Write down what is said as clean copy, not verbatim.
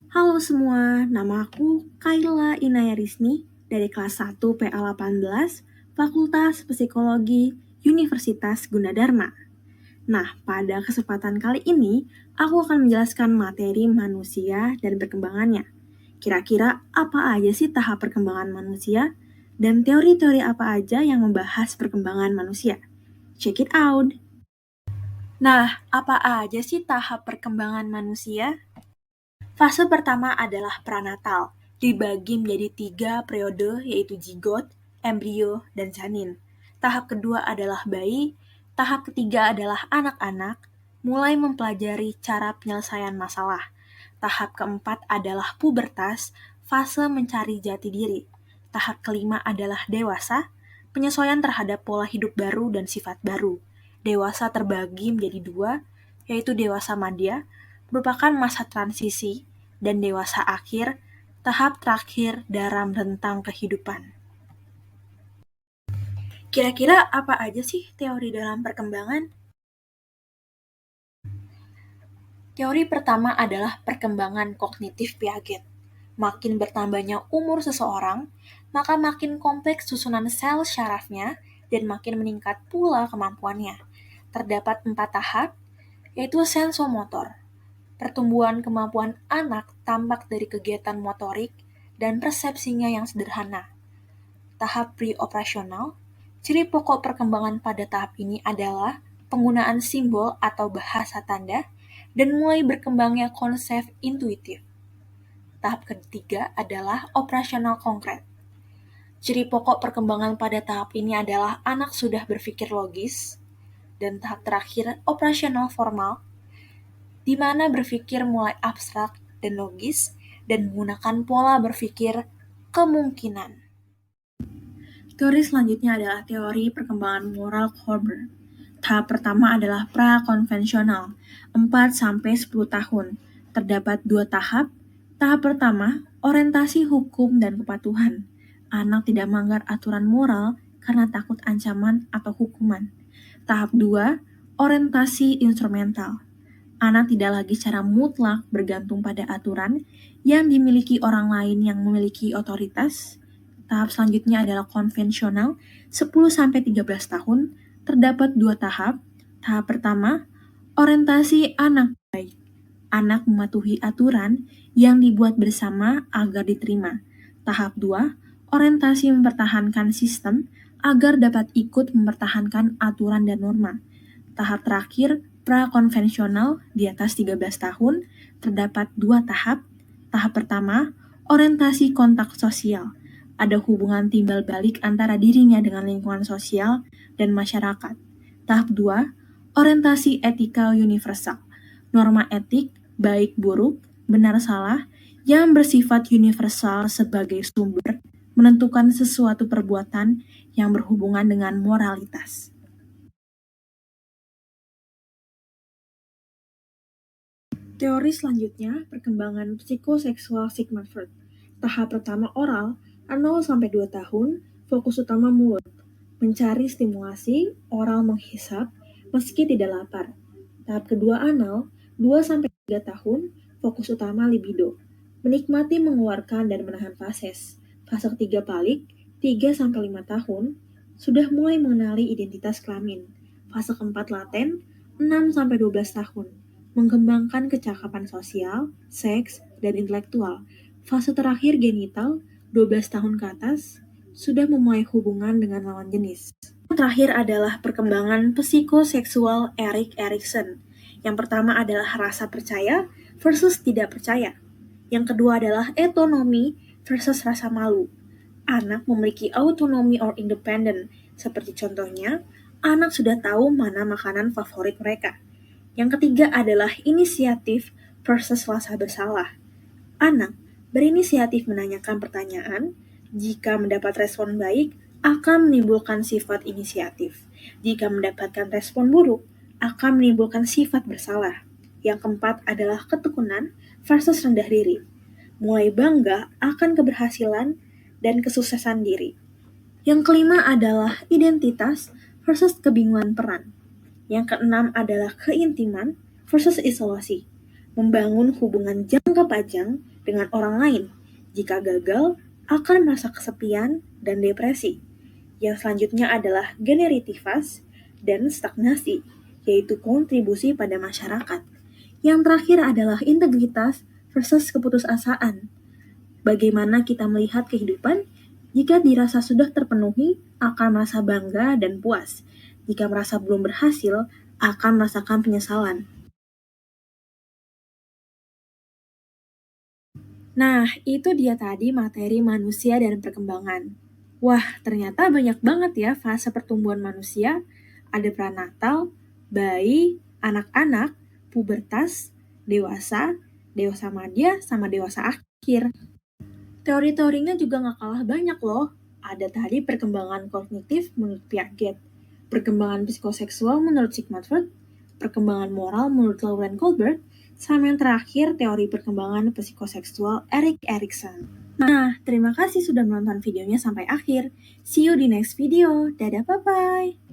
Halo semua, nama aku Kayla Inaya Risni dari kelas 1 PA18, Fakultas Psikologi Universitas Gunadarma. Nah, pada kesempatan kali ini, aku akan menjelaskan materi manusia dan perkembangannya. Kira-kira apa aja sih tahap perkembangan manusia? Dan teori-teori apa aja yang membahas perkembangan manusia? Check it out! Nah, apa aja sih tahap perkembangan manusia? Fase pertama adalah pranatal, dibagi menjadi 3 periode yaitu zigot, embrio, dan janin. Tahap kedua adalah bayi, tahap ketiga adalah anak-anak, mulai mempelajari cara penyelesaian masalah. Tahap keempat adalah pubertas, fase mencari jati diri. Tahap kelima adalah dewasa, penyesuaian terhadap pola hidup baru dan sifat baru. Dewasa terbagi menjadi dua, yaitu dewasa madya, merupakan masa transisi, dan dewasa akhir, tahap terakhir dalam rentang kehidupan. Kira-kira apa aja sih teori dalam perkembangan? Teori pertama adalah perkembangan kognitif Piaget. Makin bertambahnya umur seseorang, maka makin kompleks susunan sel syarafnya dan makin meningkat pula kemampuannya. Terdapat 4 tahap, yaitu sensomotor. Pertumbuhan kemampuan anak tampak dari kegiatan motorik dan persepsinya yang sederhana. Tahap pre-operasional, ciri pokok perkembangan pada tahap ini adalah penggunaan simbol atau bahasa tanda dan mulai berkembangnya konsep intuitif. Tahap ketiga adalah operasional konkret. Ciri pokok perkembangan pada tahap ini adalah anak sudah berpikir logis, dan tahap terakhir operasional formal, di mana berpikir mulai abstrak dan logis dan menggunakan pola berpikir kemungkinan. Teori selanjutnya adalah teori perkembangan moral Kohlberg. Tahap pertama adalah pra-konvensional, 4-10 tahun. Terdapat 2 tahap. Tahap pertama, orientasi hukum dan kepatuhan. Anak tidak melanggar aturan moral karena takut ancaman atau hukuman. Tahap 2, orientasi instrumental. Anak tidak lagi secara mutlak bergantung pada aturan yang dimiliki orang lain yang memiliki otoritas. Tahap selanjutnya adalah konvensional, 10-13 tahun, terdapat 2 tahap. Tahap pertama, orientasi anak baik. Anak mematuhi aturan yang dibuat bersama agar diterima. Tahap 2, orientasi mempertahankan sistem agar dapat ikut mempertahankan aturan dan norma. Tahap terakhir, pra-konvensional di atas 13 tahun, terdapat 2 tahap. Tahap pertama, orientasi kontak sosial. Ada hubungan timbal balik antara dirinya dengan lingkungan sosial dan masyarakat. Tahap 2, orientasi etika universal. Norma etik, baik buruk, benar salah, yang bersifat universal sebagai sumber menentukan sesuatu perbuatan yang berhubungan dengan moralitas. Teori selanjutnya, perkembangan psikoseksual Sigmund Freud. Tahap pertama oral, 0-2 tahun, fokus utama mulut. Mencari stimulasi, oral menghisap, meski tidak lapar. Tahap kedua anal, 2-3 tahun, fokus utama libido. Menikmati mengeluarkan dan menahan fases. Fase ketiga balik, 3-5 tahun, sudah mulai mengenali identitas kelamin. Fase keempat laten, 6-12 tahun mengembangkan kecakapan sosial, seks, dan intelektual. Fase terakhir genital, 12 tahun ke atas, sudah memulai hubungan dengan lawan jenis. Yang terakhir adalah perkembangan psikoseksual Erik Erikson. Yang pertama adalah rasa percaya versus tidak percaya. Yang kedua adalah autonomi versus rasa malu. Anak memiliki autonomi or independent, seperti contohnya, anak sudah tahu mana makanan favorit mereka. Yang ketiga adalah inisiatif versus rasa bersalah. Anak berinisiatif menanyakan pertanyaan, jika mendapat respon baik, akan menimbulkan sifat inisiatif. Jika mendapatkan respon buruk, akan menimbulkan sifat bersalah. Yang keempat adalah ketekunan versus rendah diri. Mulai bangga akan keberhasilan dan kesuksesan diri. Yang kelima adalah identitas versus kebingungan peran. Yang keenam adalah keintiman versus isolasi. Membangun hubungan jangka panjang dengan orang lain. Jika gagal, akan merasa kesepian dan depresi. Yang selanjutnya adalah generativitas dan stagnasi, yaitu kontribusi pada masyarakat. Yang terakhir adalah integritas versus keputusasaan. Bagaimana kita melihat kehidupan? Jika dirasa sudah terpenuhi, akan merasa bangga dan puas. Jika merasa belum berhasil, akan merasakan penyesalan. Nah, itu dia tadi materi manusia dan perkembangan. Wah, ternyata banyak banget ya fase pertumbuhan manusia. Ada pranatal, bayi, anak-anak, pubertas, dewasa, dewasa madya, sama dewasa akhir. Teori-teorinya juga nggak kalah banyak loh. Ada tadi perkembangan kognitif menurut Piaget, perkembangan psikoseksual menurut Sigmund Freud, perkembangan moral menurut Lauren Goldberg, sama yang terakhir teori perkembangan psikoseksual Erik Erikson. Nah, terima kasih sudah menonton videonya sampai akhir. See you di next video. Dadah, bye-bye!